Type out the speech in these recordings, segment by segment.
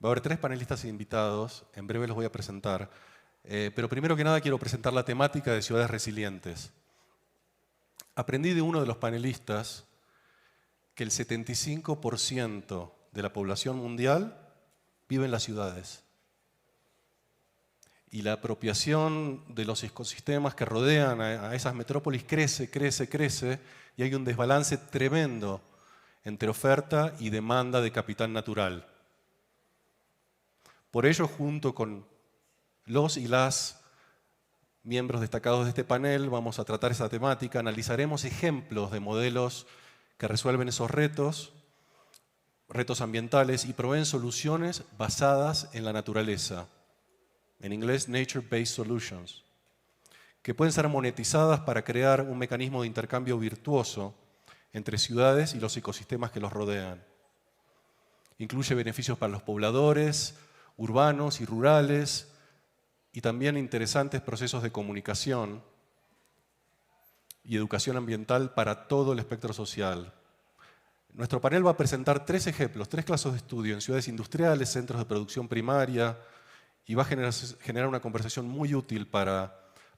Va a haber 3 panelistas invitados, en breve los voy a presentar. Pero primero que nada quiero presentar la temática de ciudades resilientes. Aprendí de uno de los panelistas que el 75% de la población mundial vive en las ciudades. Y la apropiación de los ecosistemas que rodean a esas metrópolis crece, y hay un desbalance tremendo entre oferta y demanda de capital natural. Por ello, junto con los y las miembros destacados de este panel, vamos a tratar esa temática, analizaremos ejemplos de modelos que resuelven esos retos ambientales y proveen soluciones basadas en la naturaleza. En inglés, Nature-Based Solutions, que pueden ser monetizadas para crear un mecanismo de intercambio virtuoso entre ciudades y los ecosistemas que los rodean. Incluye beneficios para los pobladores, urbanos y rurales, y también interesantes procesos de comunicación y educación ambiental para todo el espectro social. Nuestro panel va a presentar 3 ejemplos, 3 casos de estudio en ciudades industriales, centros de producción primaria, y va a generar una conversación muy útil para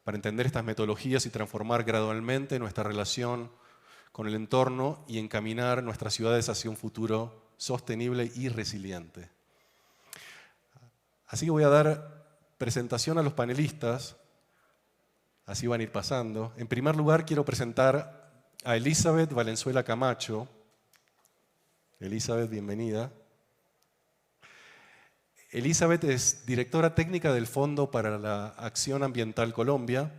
entender estas metodologías y transformar gradualmente nuestra relación con el entorno y encaminar nuestras ciudades hacia un futuro sostenible y resiliente. Así que voy a dar presentación a los panelistas, así van a ir pasando. En primer lugar, quiero presentar a Elizabeth Valenzuela Camacho. Elizabeth, bienvenida. Elizabeth es directora técnica del Fondo para la Acción Ambiental Colombia.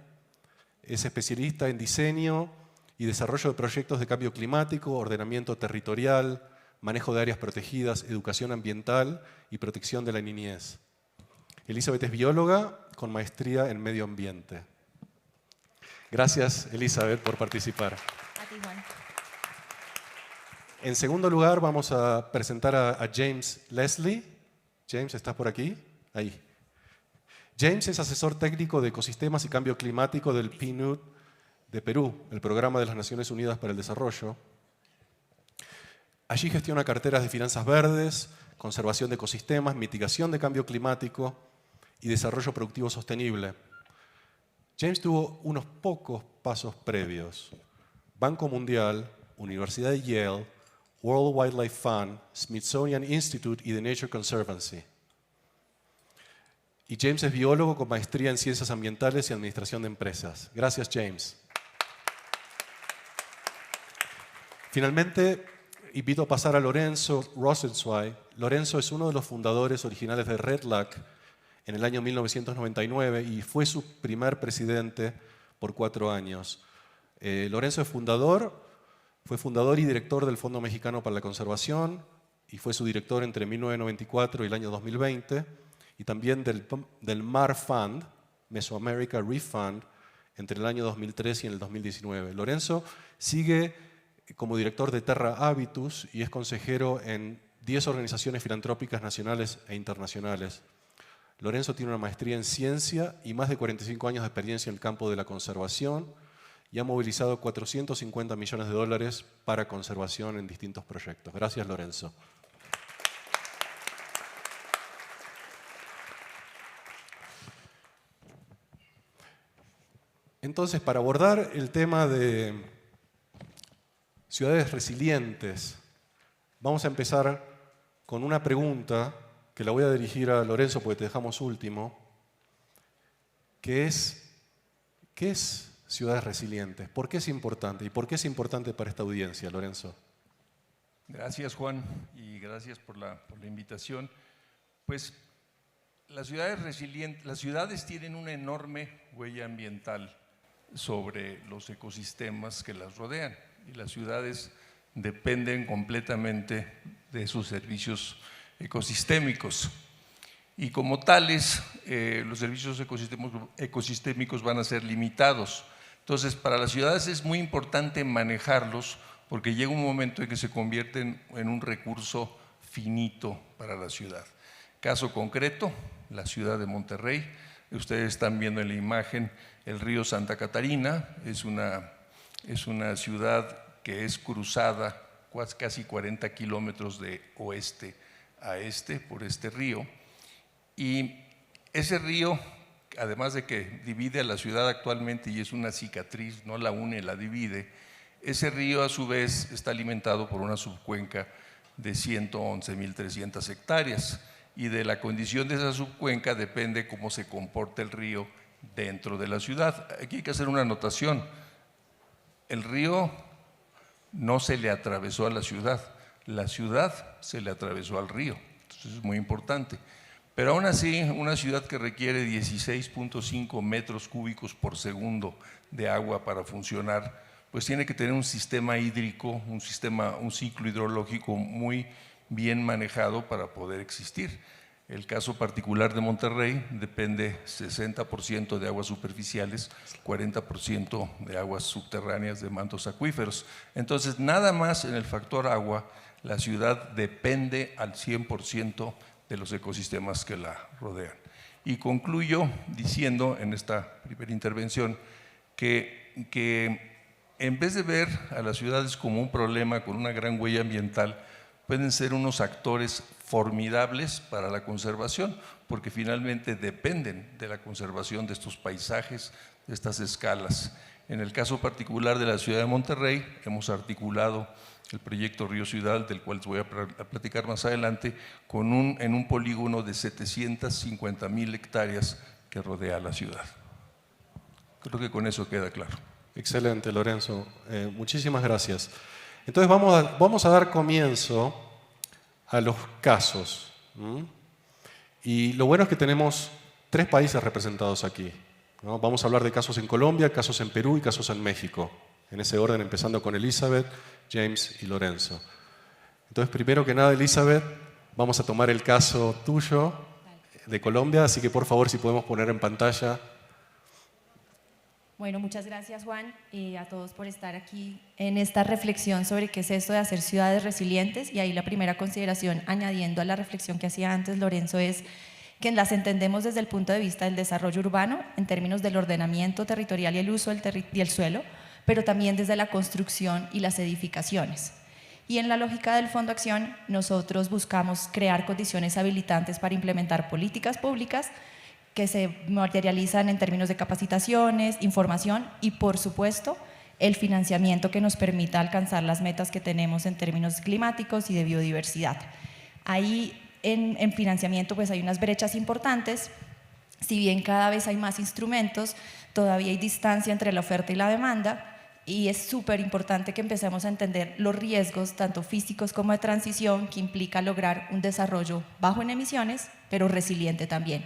Es especialista en diseño y desarrollo de proyectos de cambio climático, ordenamiento territorial, manejo de áreas protegidas, educación ambiental y protección de la niñez. Elizabeth es bióloga con maestría en medio ambiente. Gracias, Elizabeth, por participar. A ti, Juan. En segundo lugar, vamos a presentar a James Leslie. James, ¿estás por aquí? Ahí. James es asesor técnico de ecosistemas y cambio climático del PNUD de Perú, el Programa de las Naciones Unidas para el Desarrollo. Allí gestiona carteras de finanzas verdes, conservación de ecosistemas, mitigación de cambio climático y desarrollo productivo sostenible. James tuvo unos pocos pasos previos: Banco Mundial, Universidad de Yale, World Wildlife Fund, Smithsonian Institute y The Nature Conservancy. Y James es biólogo con maestría en Ciencias Ambientales y Administración de Empresas. Gracias, James. Finalmente, invito a pasar a Lorenzo Rosenzweig. Lorenzo es uno de los fundadores originales de REDLAC en el año 1999 y fue su primer presidente por 4 años. Lorenzo fue fundador y director del Fondo Mexicano para la Conservación y fue su director entre 1994 y el año 2020, y también del MAR Fund, Mesoamerica Reef Fund, entre el año 2003 y el 2019. Lorenzo sigue como director de Terra Habitus y es consejero en 10 organizaciones filantrópicas nacionales e internacionales. Lorenzo tiene una maestría en ciencia y más de 45 años de experiencia en el campo de la conservación y ha movilizado $450 millones para conservación en distintos proyectos. Gracias, Lorenzo. Entonces, para abordar el tema de ciudades resilientes, vamos a empezar con una pregunta que la voy a dirigir a Lorenzo porque te dejamos último, que es, ¿qué es ciudades resilientes? ¿Por qué es importante? ¿Y por qué es importante para esta audiencia, Lorenzo? Gracias, Juan, y gracias por la invitación. Pues las ciudades tienen una enorme huella ambiental sobre los ecosistemas que las rodean, y las ciudades dependen completamente de sus servicios ecosistémicos. Y como tales, los servicios ecosistémicos van a ser limitados. Entonces, para las ciudades es muy importante manejarlos porque llega un momento en que se convierten en un recurso finito para la ciudad. Caso concreto, la ciudad de Monterrey. Ustedes están viendo en la imagen el río Santa Catarina. Es una ciudad que es cruzada casi 40 kilómetros de oeste a por este río. Y ese río, además de que divide a la ciudad actualmente y es una cicatriz, no la une, la divide, ese río a su vez está alimentado por una subcuenca de 111.300 hectáreas y de la condición de esa subcuenca depende cómo se comporta el río dentro de la ciudad. Aquí hay que hacer una anotación. El río no se le atravesó a la ciudad se le atravesó al río. Entonces es muy importante. Pero aún así, una ciudad que requiere 16.5 metros cúbicos por segundo de agua para funcionar, pues tiene que tener un sistema hídrico, un ciclo hidrológico muy bien manejado para poder existir. El caso particular de Monterrey depende 60% de aguas superficiales, 40% de aguas subterráneas de mantos acuíferos. Entonces, nada más en el factor agua, la ciudad depende al 100% de los ecosistemas que la rodean. Y concluyo diciendo en esta primera intervención que en vez de ver a las ciudades como un problema con una gran huella ambiental, pueden ser unos actores formidables para la conservación, porque finalmente dependen de la conservación de estos paisajes, de estas escalas. En el caso particular de la ciudad de Monterrey, hemos articulado el proyecto Río Ciudad, del cual les voy a platicar más adelante, en un polígono de 750.000 hectáreas que rodea la ciudad. Creo que con eso queda claro. Excelente, Lorenzo. Muchísimas gracias. Entonces vamos a dar comienzo a los casos. Y lo bueno es que tenemos 3 países representados aquí, ¿no? Vamos a hablar de casos en Colombia, casos en Perú y casos en México. En ese orden, empezando con Elizabeth, James y Lorenzo. Entonces, primero que nada, Elizabeth, vamos a tomar el caso tuyo de Colombia, así que por favor, si podemos poner en pantalla. Bueno, muchas gracias, Juan, y a todos por estar aquí en esta reflexión sobre qué es esto de hacer ciudades resilientes. Y ahí la primera consideración, añadiendo a la reflexión que hacía antes Lorenzo, es que las entendemos desde el punto de vista del desarrollo urbano, en términos del ordenamiento territorial y el uso del suelo, pero también desde la construcción y las edificaciones. Y en la lógica del Fondo Acción, nosotros buscamos crear condiciones habilitantes para implementar políticas públicas que se materializan en términos de capacitaciones, información y, por supuesto, el financiamiento que nos permita alcanzar las metas que tenemos en términos climáticos y de biodiversidad. Ahí en financiamiento pues hay unas brechas importantes. Si bien cada vez hay más instrumentos, todavía hay distancia entre la oferta y la demanda, y es súper importante que empecemos a entender los riesgos, tanto físicos como de transición, que implica lograr un desarrollo bajo en emisiones, pero resiliente también.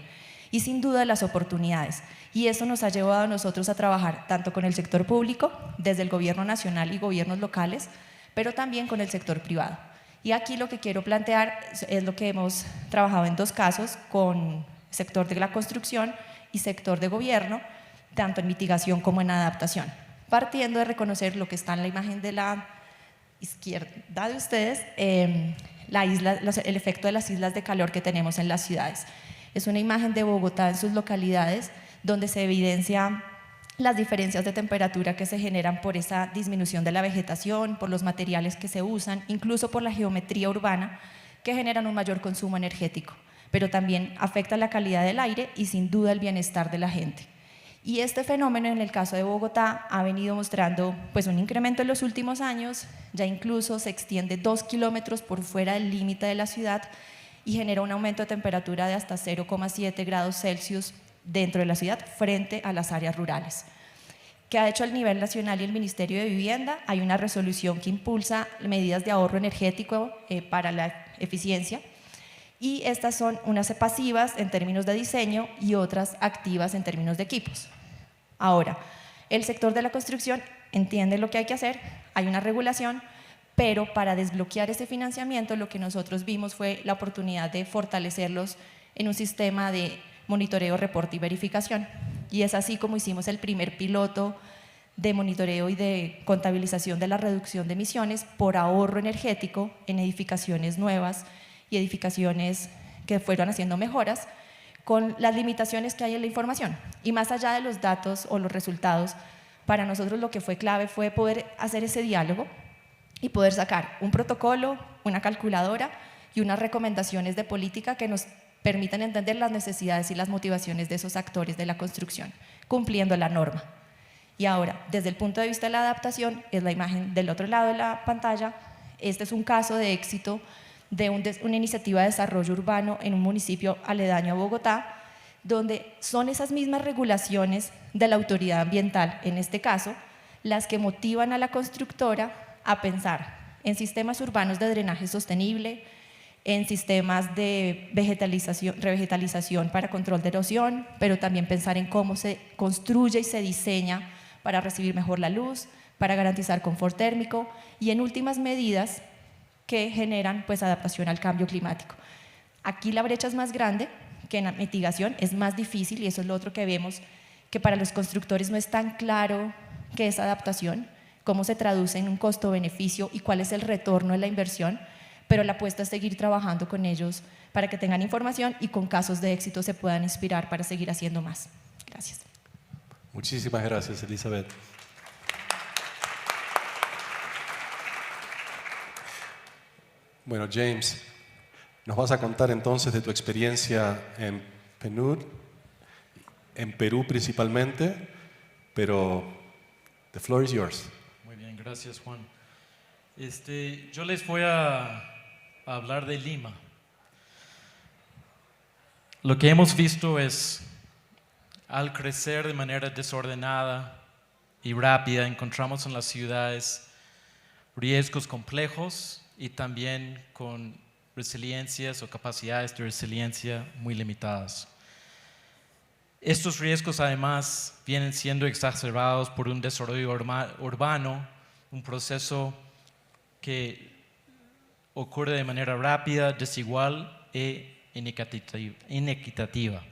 Y sin duda las oportunidades. Y eso nos ha llevado a nosotros a trabajar tanto con el sector público, desde el gobierno nacional y gobiernos locales, pero también con el sector privado. Y aquí lo que quiero plantear es lo que hemos trabajado en 2 casos, con sector de la construcción y sector de gobierno, tanto en mitigación como en adaptación. Partiendo de reconocer lo que está en la imagen de la izquierda de ustedes, el efecto de las islas de calor que tenemos en las ciudades. Es una imagen de Bogotá en sus localidades, donde se evidencia las diferencias de temperatura que se generan por esa disminución de la vegetación, por los materiales que se usan, incluso por la geometría urbana, que generan un mayor consumo energético, pero también afecta la calidad del aire y sin duda el bienestar de la gente. Y este fenómeno en el caso de Bogotá ha venido mostrando pues un incremento en los últimos años, ya incluso se extiende 2 kilómetros por fuera del límite de la ciudad y genera un aumento de temperatura de hasta 0,7 grados Celsius dentro de la ciudad frente a las áreas rurales. ¿Qué ha hecho el nivel nacional y el Ministerio de Vivienda? Hay una resolución que impulsa medidas de ahorro energético para la eficiencia, y estas son unas pasivas en términos de diseño y otras activas en términos de equipos. Ahora, el sector de la construcción entiende lo que hay que hacer, hay una regulación, pero para desbloquear ese financiamiento lo que nosotros vimos fue la oportunidad de fortalecerlos en un sistema de monitoreo, reporte y verificación. Y es así como hicimos el primer piloto de monitoreo y de contabilización de la reducción de emisiones por ahorro energético en edificaciones nuevas y edificaciones que fueron haciendo mejoras con las limitaciones que hay en la información. Y más allá de los datos o los resultados, para nosotros lo que fue clave fue poder hacer ese diálogo y poder sacar un protocolo, una calculadora y unas recomendaciones de política que nos permitan entender las necesidades y las motivaciones de esos actores de la construcción, cumpliendo la norma. Y ahora, desde el punto de vista de la adaptación, es la imagen del otro lado de la pantalla. Este es un caso de éxito de una iniciativa de desarrollo urbano en un municipio aledaño a Bogotá, donde son esas mismas regulaciones de la autoridad ambiental, en este caso, las que motivan a la constructora a pensar en sistemas urbanos de drenaje sostenible, en sistemas de revegetalización para control de erosión, pero también pensar en cómo se construye y se diseña para recibir mejor la luz, para garantizar confort térmico y en últimas medidas que generan pues adaptación al cambio climático. Aquí la brecha es más grande, que en la mitigación es más difícil, y eso es lo otro que vemos, que para los constructores no es tan claro qué es adaptación, cómo se traduce en un costo-beneficio y cuál es el retorno de la inversión, pero la apuesta es seguir trabajando con ellos para que tengan información y con casos de éxito se puedan inspirar para seguir haciendo más. Gracias. Muchísimas gracias, Elizabeth. Bueno, James, nos vas a contar entonces de tu experiencia en PNUD, en Perú principalmente, pero the floor is yours. Muy bien, gracias Juan. Yo les voy a hablar de Lima. Lo que hemos visto es, al crecer de manera desordenada y rápida, encontramos en las ciudades riesgos complejos y también con resiliencias o capacidades de resiliencia muy limitadas. Estos riesgos además vienen siendo exacerbados por un desarrollo urbano, un proceso que ocurre de manera rápida, desigual e inequitativa.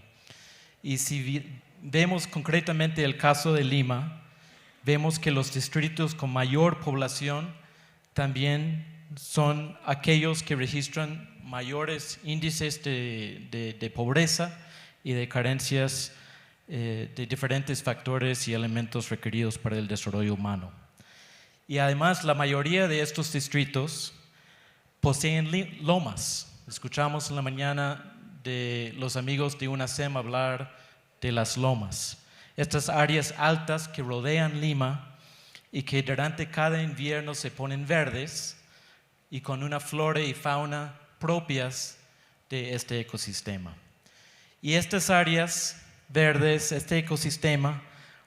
Y si vemos concretamente el caso de Lima, vemos que los distritos con mayor población también son aquellos que registran mayores índices de pobreza y de carencias de diferentes factores y elementos requeridos para el desarrollo humano. Y además la mayoría de estos distritos poseen lomas. Escuchamos en la mañana de los amigos de UNACEM hablar de las lomas. Estas áreas altas que rodean Lima y que durante cada invierno se ponen verdes y con una flora y fauna propias de este ecosistema. Y estas áreas verdes, este ecosistema,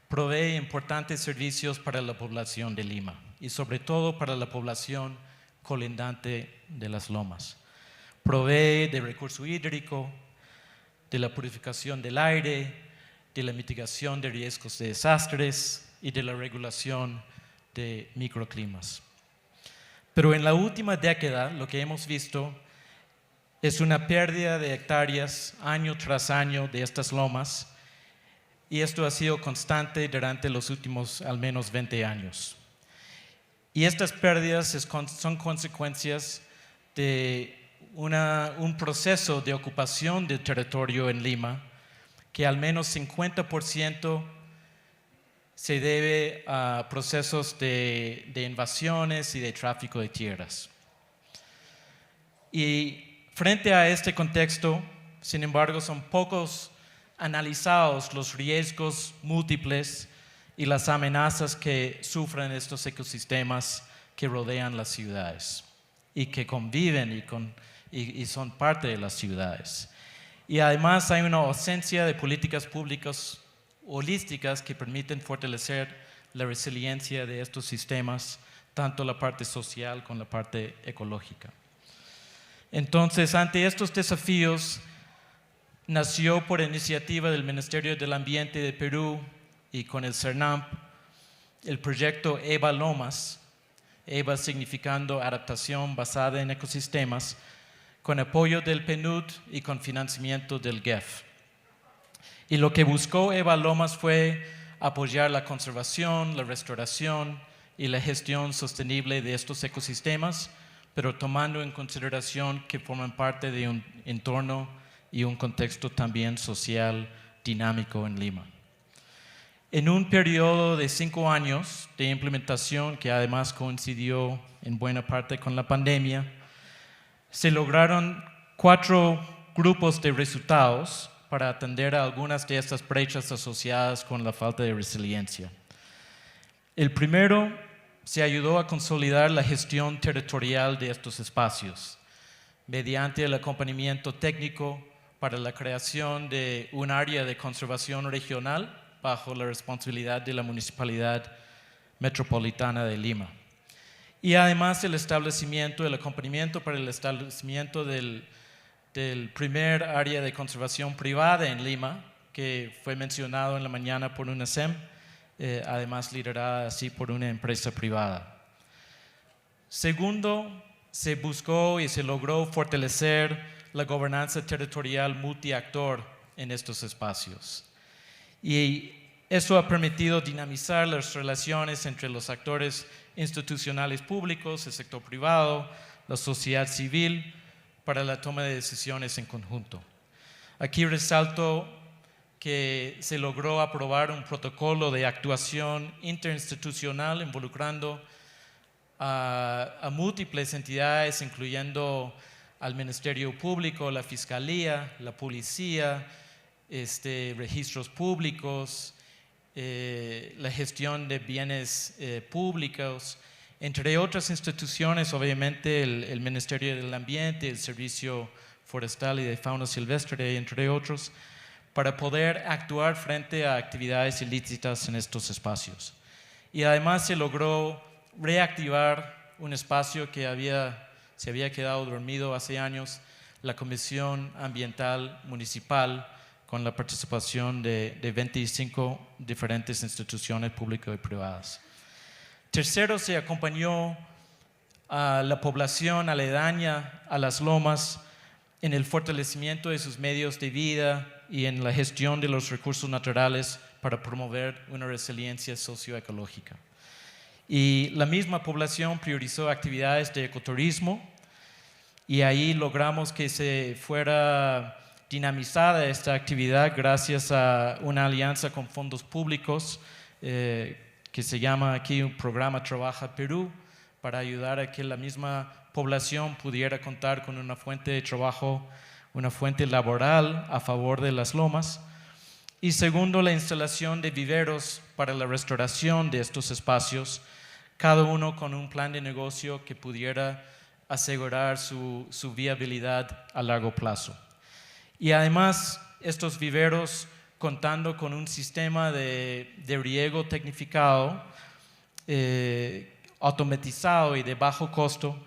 provee importantes servicios para la población de Lima y sobre todo para la población colindante de las lomas. Provee de recurso hídrico, de la purificación del aire, de la mitigación de riesgos de desastres y de la regulación de microclimas. Pero en la última década lo que hemos visto es una pérdida de hectáreas año tras año de estas lomas, y esto ha sido constante durante los últimos al menos 20 años. Y estas pérdidas son consecuencias de un proceso de ocupación del territorio en Lima, que al menos 50% se debe a procesos de invasiones y de tráfico de tierras. Y frente a este contexto, sin embargo, son pocos analizados los riesgos múltiples y las amenazas que sufren estos ecosistemas que rodean las ciudades y que conviven y son parte de las ciudades. Y además hay una ausencia de políticas públicas holísticas que permiten fortalecer la resiliencia de estos sistemas, tanto la parte social como la parte ecológica. Entonces, ante estos desafíos, nació por iniciativa del Ministerio del Ambiente de Perú y con el CERNAMP el proyecto EVA Lomas, EVA significando adaptación basada en ecosistemas, con apoyo del PNUD y con financiamiento del GEF. Y lo que buscó EVA Lomas fue apoyar la conservación, la restauración y la gestión sostenible de estos ecosistemas, pero tomando en consideración que forman parte de un entorno y un contexto también social dinámico en Lima. En un periodo de 5 años de implementación, que además coincidió en buena parte con la pandemia, Se lograron 4 grupos de resultados para atender a algunas de estas brechas asociadas con la falta de resiliencia. El primero, se ayudó a consolidar la gestión territorial de estos espacios mediante el acompañamiento técnico para la creación de un área de conservación regional bajo la responsabilidad de la Municipalidad Metropolitana de Lima. Y además el acompañamiento para el establecimiento del primer área de conservación privada en Lima, que fue mencionado en la mañana por una SEM, además liderada así por una empresa privada. Segundo, se buscó y se logró fortalecer la gobernanza territorial multiactor en estos espacios. Y eso ha permitido dinamizar las relaciones entre los actores institucionales públicos, el sector privado, la sociedad civil, para la toma de decisiones en conjunto. Aquí resalto que se logró aprobar un protocolo de actuación interinstitucional involucrando a múltiples entidades, incluyendo al Ministerio Público, la Fiscalía, la Policía, registros públicos, la gestión de bienes públicos, entre otras instituciones, obviamente el Ministerio del Ambiente, el Servicio Forestal y de Fauna Silvestre, entre otros, para poder actuar frente a actividades ilícitas en estos espacios. Y además se logró reactivar un espacio que se había quedado dormido hace años, la Comisión Ambiental Municipal, con la participación de 25 diferentes instituciones públicas y privadas. Tercero, se acompañó a la población aledaña a las lomas en el fortalecimiento de sus medios de vida y en la gestión de los recursos naturales para promover una resiliencia socioecológica. Y la misma población priorizó actividades de ecoturismo y ahí logramos que se fuera dinamizada esta actividad gracias a una alianza con fondos públicos que se llama aquí un programa Trabaja Perú, para ayudar a que la misma población pudiera contar con una fuente de trabajo, una fuente laboral a favor de las lomas. Y segundo, la instalación de viveros para la restauración de estos espacios, cada uno con un plan de negocio que pudiera asegurar su viabilidad a largo plazo. Y además, estos viveros contando con un sistema de riego tecnificado, automatizado y de bajo costo,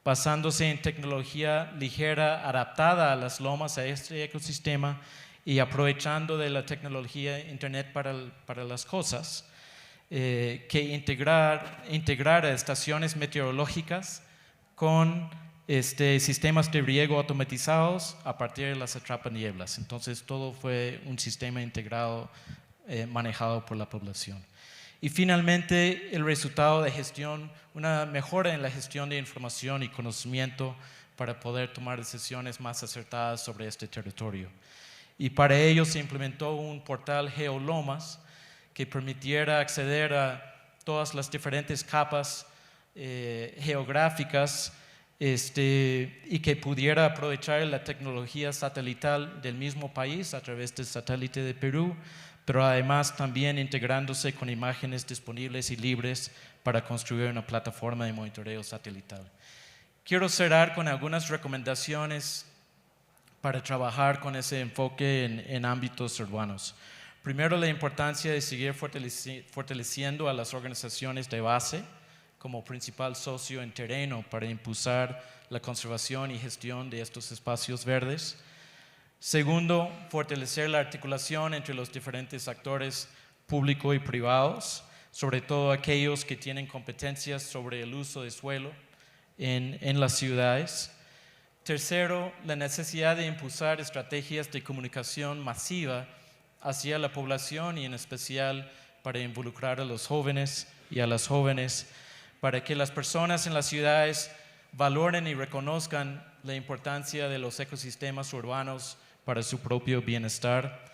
basándose en tecnología ligera adaptada a las lomas, a este ecosistema, y aprovechando de la tecnología Internet para las cosas, que integrar a estaciones meteorológicas con sistemas de riego automatizados a partir de las atrapanieblas. Entonces todo fue un sistema integrado manejado por la población. Y finalmente el resultado de gestión, una mejora en la gestión de información y conocimiento para poder tomar decisiones más acertadas sobre este territorio. Y para ello se implementó un portal Geolomas que permitiera acceder a todas las diferentes capas geográficas y que pudiera aprovechar la tecnología satelital del mismo país a través del satélite de Perú, pero además también integrándose con imágenes disponibles y libres para construir una plataforma de monitoreo satelital. Quiero cerrar con algunas recomendaciones para trabajar con ese enfoque en ámbitos urbanos. Primero, la importancia de seguir fortaleciendo a las organizaciones de base como principal socio en terreno para impulsar la conservación y gestión de estos espacios verdes. Segundo, fortalecer la articulación entre los diferentes actores públicos y privados, sobre todo aquellos que tienen competencias sobre el uso de suelo en las ciudades. Tercero, la necesidad de impulsar estrategias de comunicación masiva hacia la población y en especial para involucrar a los jóvenes y a las jóvenes, para que las personas en las ciudades valoren y reconozcan la importancia de los ecosistemas urbanos para su propio bienestar.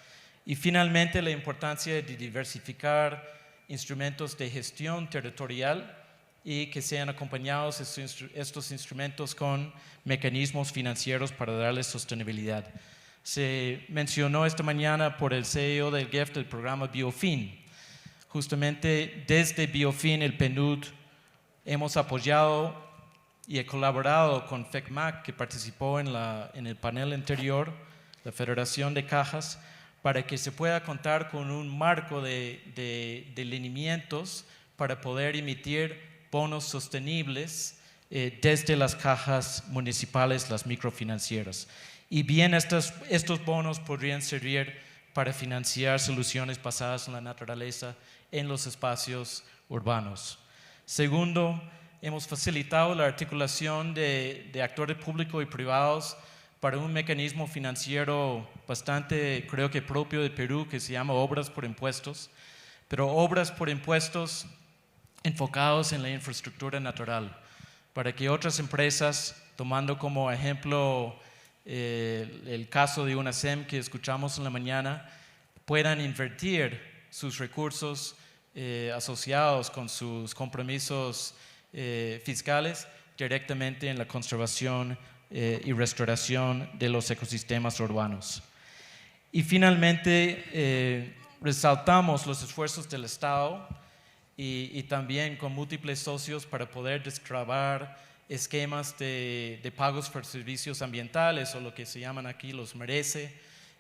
Y finalmente, la importancia de diversificar instrumentos de gestión territorial y que sean acompañados estos instrumentos con mecanismos financieros para darles sostenibilidad. Se mencionó esta mañana por el CEO del GIFT el programa Biofin. Justamente desde Biofin, el PNUD, hemos apoyado y he colaborado con FECMAC, que participó en el panel anterior, la Federación de Cajas, para que se pueda contar con un marco de lineamientos para poder emitir bonos sostenibles desde las cajas municipales, las microfinancieras. Y bien, estos bonos podrían servir para financiar soluciones basadas en la naturaleza en los espacios urbanos. Segundo, hemos facilitado la articulación de actores públicos y privados para un mecanismo financiero bastante, creo que propio de Perú, que se llama Obras por Impuestos, pero obras por impuestos enfocados en la infraestructura natural, para que otras empresas, tomando como ejemplo el caso de UNACEM que escuchamos en la mañana, puedan invertir sus recursos asociados con sus compromisos fiscales directamente en la conservación y restauración de los ecosistemas urbanos. Y finalmente, resaltamos los esfuerzos del Estado y también con múltiples socios para poder destrabar esquemas de pagos por servicios ambientales, o lo que se llaman aquí los MERECE,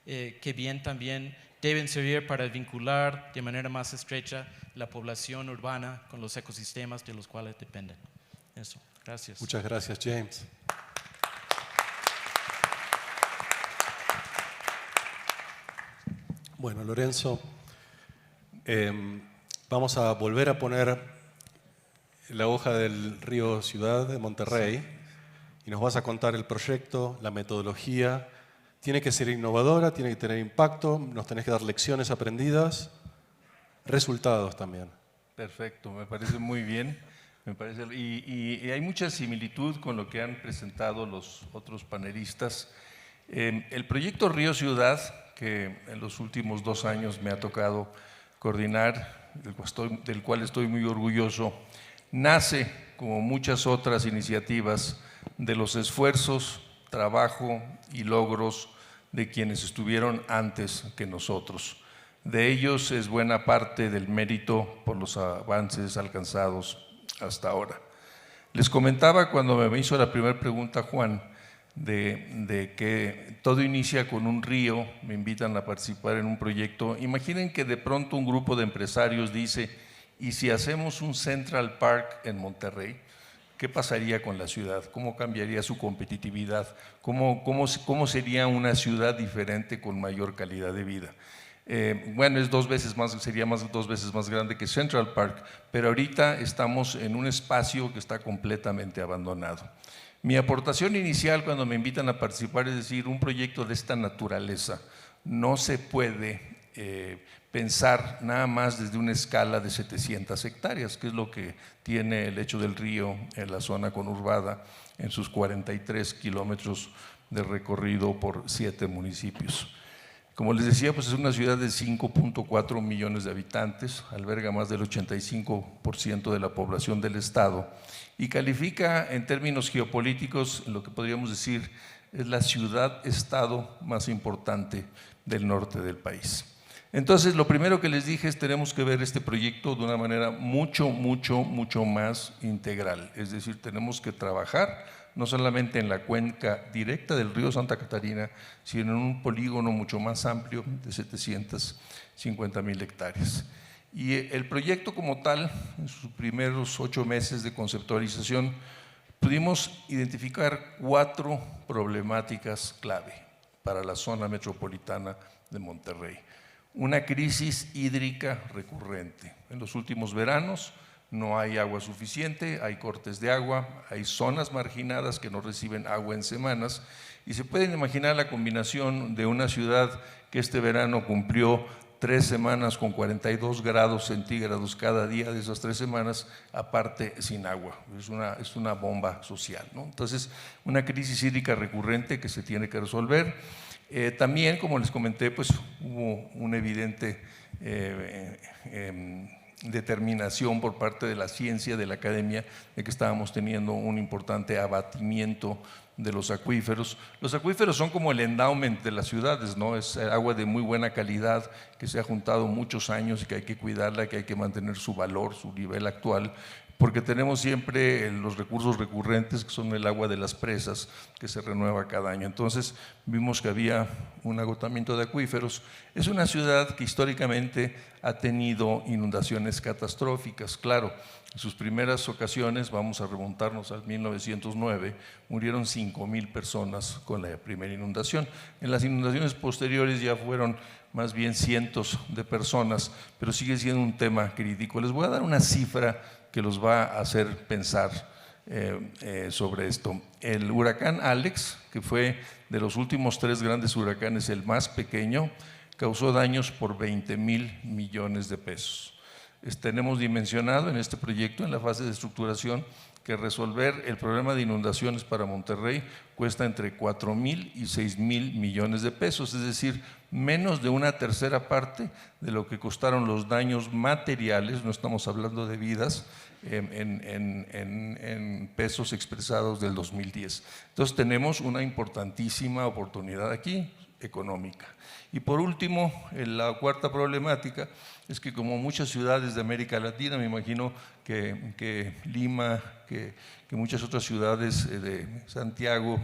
que bien también deben servir para vincular de manera más estrecha la población urbana con los ecosistemas de los cuales dependen. Eso, gracias. Muchas gracias, James. Bueno, Lorenzo, vamos a volver a poner la hoja del río Ciudad de Monterrey y nos vas a contar el proyecto, la metodología. Tiene que ser innovadora, tiene que tener impacto, nos tenés que dar lecciones aprendidas, resultados también. Perfecto, me parece muy bien. Y hay mucha similitud con lo que han presentado los otros panelistas. El proyecto Río Ciudad, que en los últimos 2 años me ha tocado coordinar, del cual estoy muy orgulloso, nace, como muchas otras iniciativas, de los esfuerzos, trabajo y logros de quienes estuvieron antes que nosotros. De ellos es buena parte del mérito por los avances alcanzados hasta ahora. Les comentaba cuando me hizo la primera pregunta Juan, de que todo inicia con un río, me invitan a participar en un proyecto. Imaginen que de pronto un grupo de empresarios dice, ¿y si hacemos un Central Park en Monterrey? ¿Qué pasaría con la ciudad? ¿Cómo cambiaría su competitividad? ¿Cómo sería una ciudad diferente con mayor calidad de vida? Bueno, es 2 veces más, sería 2 veces más grande que Central Park, pero ahorita estamos en un espacio que está completamente abandonado. Mi aportación inicial cuando me invitan a participar es decir, un proyecto de esta naturaleza no se puede pensar nada más desde una escala de 700 hectáreas, que es lo que tiene el lecho del río en la zona conurbada en sus 43 kilómetros de recorrido por 7 municipios. Como les decía, pues es una ciudad de 5.4 millones de habitantes, alberga más del 85% de la población del estado y califica en términos geopolíticos lo que podríamos decir es la ciudad-estado más importante del norte del país. Entonces, lo primero que les dije es tenemos que ver este proyecto de una manera mucho más integral, es decir, tenemos que trabajar no solamente en la cuenca directa del río Santa Catarina, sino en un polígono mucho más amplio de 750,000 hectáreas. Y el proyecto como tal, en sus primeros 8 meses de conceptualización, pudimos identificar 4 problemáticas clave para la zona metropolitana de Monterrey. Una crisis hídrica recurrente. En los últimos veranos no hay agua suficiente, hay cortes de agua, hay zonas marginadas que no reciben agua en semanas y se pueden imaginar la combinación de una ciudad que este verano cumplió 3 semanas con 42 grados centígrados cada día de esas 3 semanas, aparte sin agua. Es una bomba social, ¿no? Entonces, una crisis hídrica recurrente que se tiene que resolver. También, como les comenté, pues hubo un evidente determinación por parte de la ciencia, de la academia, de que estábamos teniendo un importante abatimiento de los acuíferos. Los acuíferos son como el endowment de las ciudades, ¿no? Es agua de muy buena calidad que se ha juntado muchos años y que hay que cuidarla, que hay que mantener su valor, su nivel actual, porque tenemos siempre los recursos recurrentes que son el agua de las presas que se renueva cada año. Entonces vimos que había un agotamiento de acuíferos. Es una ciudad que históricamente ha tenido inundaciones catastróficas. Claro, en sus primeras ocasiones, vamos a remontarnos al 1909, murieron 5,000 personas con la primera inundación. En las inundaciones posteriores ya fueron más bien cientos de personas, pero sigue siendo un tema crítico. Les voy a dar una cifra que los va a hacer pensar sobre esto. El huracán Alex, que fue de los últimos 3 grandes huracanes el más pequeño, causó daños por 20,000 millones de pesos. Tenemos dimensionado en este proyecto, en la fase de estructuración, que resolver el problema de inundaciones para Monterrey cuesta entre 4,000 y 6,000 millones de pesos, es decir, menos de una tercera parte de lo que costaron los daños materiales, no estamos hablando de vidas, en pesos expresados del 2010. Entonces tenemos una importantísima oportunidad aquí, económica. Y por último, la cuarta problemática es que como muchas ciudades de América Latina, me imagino que Lima, que muchas otras ciudades de Santiago,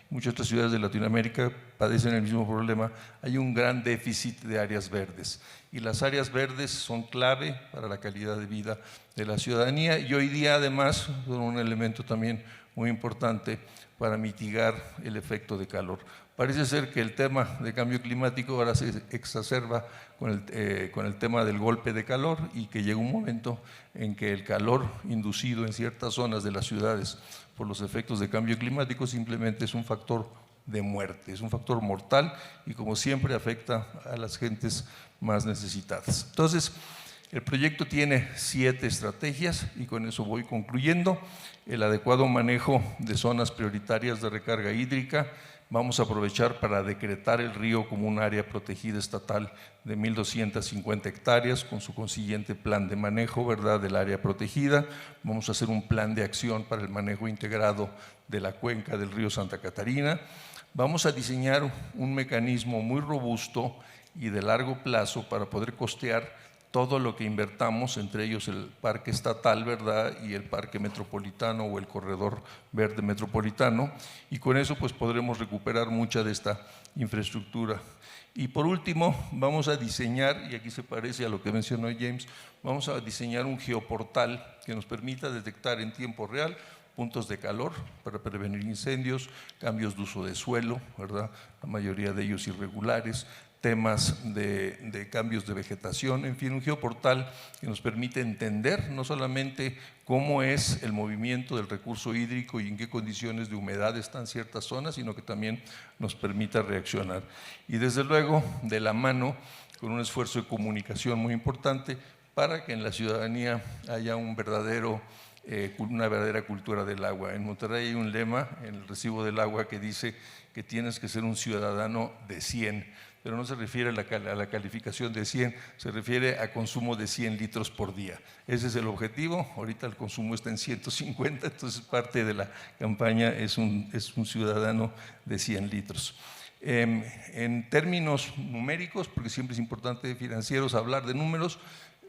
muchas otras ciudades de Latinoamérica padecen el mismo problema, hay un gran déficit de áreas verdes. Y las áreas verdes son clave para la calidad de vida de la ciudadanía y hoy día además son un elemento también muy importante para mitigar el efecto de calor. Parece ser que el tema de cambio climático ahora se exacerba con el tema del golpe de calor y que llega un momento en que el calor inducido en ciertas zonas de las ciudades por los efectos de cambio climático simplemente es un factor de muerte, es un factor mortal y como siempre afecta a las gentes más necesitadas. Entonces, el proyecto tiene 7 estrategias y con eso voy concluyendo. El adecuado manejo de zonas prioritarias de recarga hídrica. Vamos a aprovechar para decretar el río como un área protegida estatal de 1,250 hectáreas con su consiguiente plan de manejo, ¿verdad?, del área protegida. Vamos a hacer un plan de acción para el manejo integrado de la cuenca del río Santa Catarina. Vamos a diseñar un mecanismo muy robusto y de largo plazo para poder costear todo lo que invertamos, entre ellos el parque estatal, ¿verdad?, y el parque metropolitano o el corredor verde metropolitano, y con eso pues podremos recuperar mucha de esta infraestructura. Y por último, vamos a diseñar, y aquí se parece a lo que mencionó James, vamos a diseñar un geoportal que nos permita detectar en tiempo real puntos de calor para prevenir incendios, cambios de uso de suelo, ¿verdad?, la mayoría de ellos irregulares, temas de cambios de vegetación, en fin, un geoportal que nos permite entender no solamente cómo es el movimiento del recurso hídrico y en qué condiciones de humedad están ciertas zonas, sino que también nos permita reaccionar. Y desde luego, de la mano, con un esfuerzo de comunicación muy importante para que en la ciudadanía haya una verdadera cultura del agua. En Monterrey hay un lema en el recibo del agua que dice que tienes que ser un ciudadano de 100, pero no se refiere a la calificación de 100, se refiere a consumo de 100 litros por día. Ese es el objetivo, ahorita el consumo está en 150, entonces parte de la campaña es un ciudadano de 100 litros. En términos numéricos, porque siempre es importante financieros hablar de números,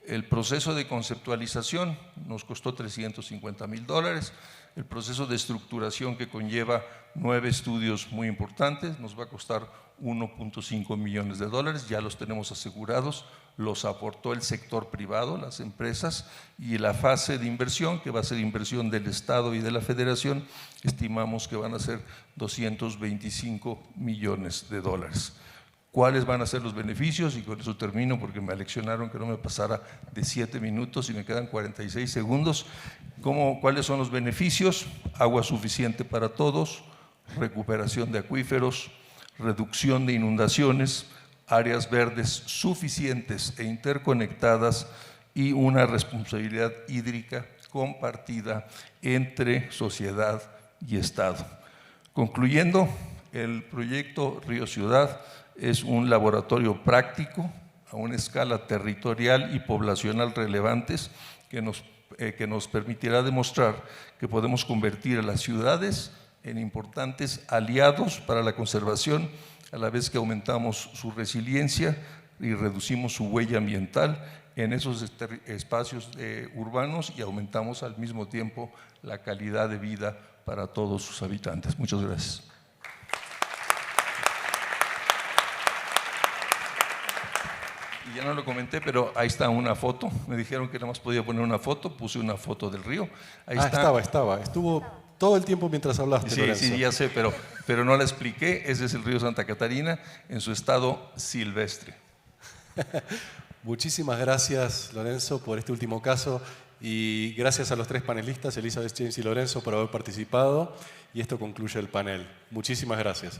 el proceso de conceptualización nos costó $350,000, el proceso de estructuración que conlleva 9 estudios muy importantes nos va a costar $1.5 millones, ya los tenemos asegurados, los aportó el sector privado, las empresas, y la fase de inversión, que va a ser inversión del Estado y de la Federación, estimamos que van a ser $225 millones. ¿Cuáles van a ser los beneficios? Y con eso termino porque me aleccionaron que no me pasara de 7 minutos y me quedan 46 segundos. ¿Cuáles son los beneficios? Agua suficiente para todos, recuperación de acuíferos, reducción de inundaciones, áreas verdes suficientes e interconectadas y una responsabilidad hídrica compartida entre sociedad y Estado. Concluyendo, el proyecto Río Ciudad es un laboratorio práctico, a una escala territorial y poblacional relevantes que nos permitirá demostrar que podemos convertir a las ciudades en importantes aliados para la conservación, a la vez que aumentamos su resiliencia y reducimos su huella ambiental en esos espacios urbanos y aumentamos al mismo tiempo la calidad de vida para todos sus habitantes. Muchas gracias. Y ya no lo comenté, pero ahí está una foto. Me dijeron que nada más podía poner una foto, puse una foto del río. Ahí está. Estaba. Estuvo todo el tiempo mientras hablaste, Sí, Lorenzo. sí, ya sé, pero no la expliqué. Ese es el río Santa Catarina en su estado silvestre. Muchísimas gracias, Lorenzo, por este último caso y gracias a los tres panelistas, Elizabeth, James y Lorenzo, por haber participado y esto concluye el panel. Muchísimas gracias.